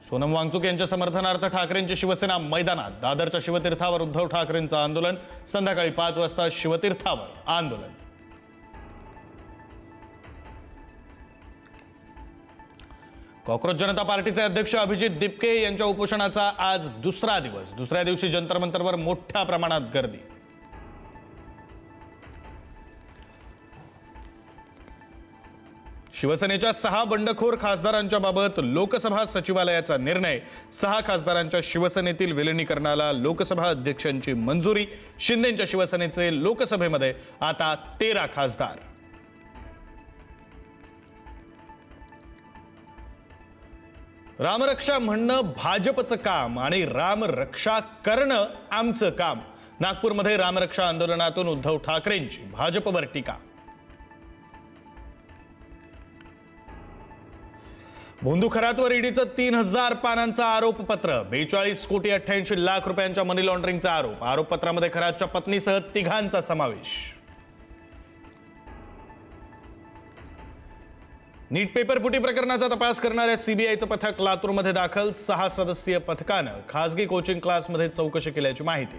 सोनम वांगचुक यांच्या समर्थनार्थ ठाकरेंची शिवसेना मैदानात। दादरच्या शिवतीर्थावर उद्धव ठाकरेंचं आंदोलन। संध्याकाळी 5 वाजता शिवतीर्थावर आंदोलन। कॉकरोच जनता पार्टीचे अध्यक्ष अभिजित दिपके यांच्या उपोषणाचा आज दुसरा दिवस। दुसऱ्या दिवशी जंतर मंतरवर मोठ्या प्रमाणात गर्दी। शिवसेनेच्या 6 बंडखोर खासदारांच्या बाबत लोकसभा सचिवालयाचा निर्णय। 6 खासदारांच्या शिवसेनेतील विलीनीकरणाला लोकसभा अध्यक्षांची मंजुरी। शिंदेंच्या शिवसेनेचे लोकसभेमध्ये आता 13 खासदार। रामरक्षा म्हणणं भाजपचं काम आणि रामरक्षा करणं आमचं काम। नागपूरमध्ये रामरक्षा आंदोलनातून उद्धव ठाकरेंची भाजपवर टीका। भोंदू खरातवर ईडीचं 3000 पानांचं आरोपपत्र। 42 कोटी 88 लाख रुपयांच्या मनी लॉन्ड्रिंगचा आरोप। आरोपपत्रामध्ये खरातच्या पत्नीसह 3घांचा समावेश। नीट पेपर फुटी प्रकरणाचा तपास करणाऱ्या सीबीआयचं पथक लातूरमध्ये दाखल। 6 सदस्यीय पथकानं खासगी कोचिंग क्लासमध्ये चौकशी केल्याची माहिती।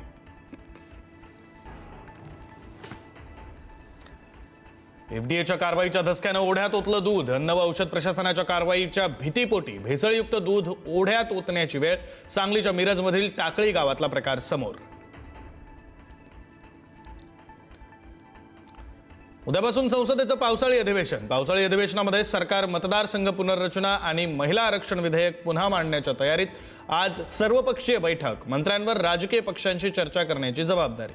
एफडीएच्या कारवाईच्या धसक्यानं ओढ्यात ओतलं दूध। अन्न व औषध प्रशासनाच्या कारवाईच्या भीतीपोटी भेसळयुक्त दूध ओढ्यात ओतण्याची वेळ। सांगलीच्या मिरजमधील टाकळी गावातला प्रकार समोर। उद्यापासून संसदेचं पावसाळी अधिवेशन। पावसाळी अधिवेशनामध्ये सरकार मतदारसंघ पुनर्रचना आणि महिला आरक्षण विधेयक पुन्हा मांडण्याच्या तयारीत। आज सर्वपक्षीय बैठक। मंत्र्यांवर राजकीय पक्षांशी चर्चा करण्याची जबाबदारी।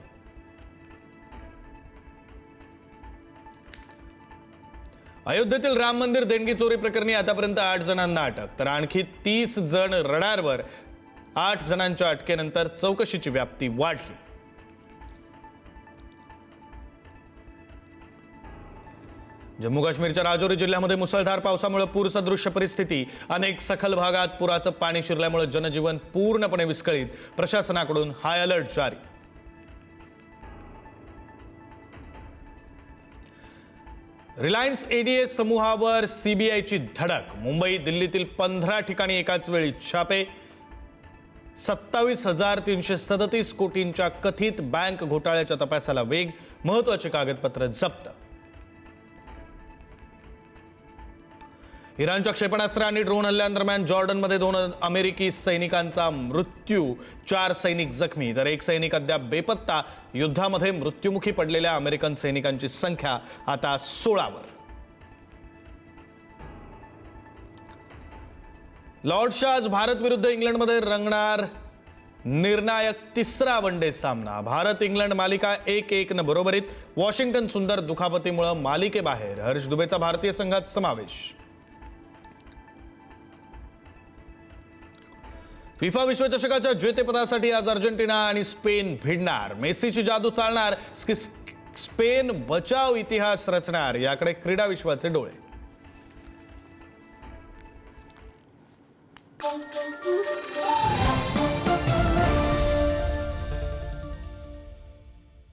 अयोध्येतील राम मंदिर देणगी चोरी प्रकरणी आतापर्यंत 8 जणांना अटक, तर आणखी 30 जण रडारवर। 8 जणांच्या अटकेनंतर चौकशीची व्याप्ती वाढली। जम्मू काश्मीरच्या राजौरी जिल्ह्यामध्ये मुसळधार पावसामुळे पूरसदृश्य परिस्थिती। अनेक सखल भागात पुराचं पाणी शिरल्यामुळे जनजीवन पूर्णपणे विस्कळीत। प्रशासनाकडून हाय अलर्ट जारी। रिलायन्स एडीएस समूहावर सीबीआयची धडक। मुंबई दिल्लीतील 15 ठिकाणी एकाच वेळी छापे। 27,337 कोटींच्या कथित बँक घोटाळ्याच्या तपासाला वेग। महत्त्वाची कागदपत्र जप्त। इराणच्या क्षेपणास्त्र आणि ड्रोन हल्ल्यांदरम्यान जॉर्डनमध्ये 2 अमेरिकी सैनिकांचा मृत्यू। 4 सैनिक जखमी, तर 1 सैनिक अद्याप बेपत्ता। युद्धामध्ये मृत्युमुखी पडलेल्या अमेरिकन सैनिकांची संख्या आता 16वर। लॉर्ड्सच्या आज भारत विरुद्ध इंग्लंडमध्ये रंगणार निर्णायक 3रा वनडे सामना। भारत इंग्लंड मालिका 1-1 न बरोबरीत। वॉशिंग्टन सुंदर दुखापतीमुळे मालिकेबाहेर। हर्ष दुबेचा भारतीय संघात समावेश। फिफा विश्वचषकाच्या जेतेपदासाठी आज अर्जेंटिना आणि स्पेन भिडणार। मेसीची जादू चालणार की स्पेन बचाव इतिहास रचणार, याकडे क्रीडा विश्वाचे डोळे।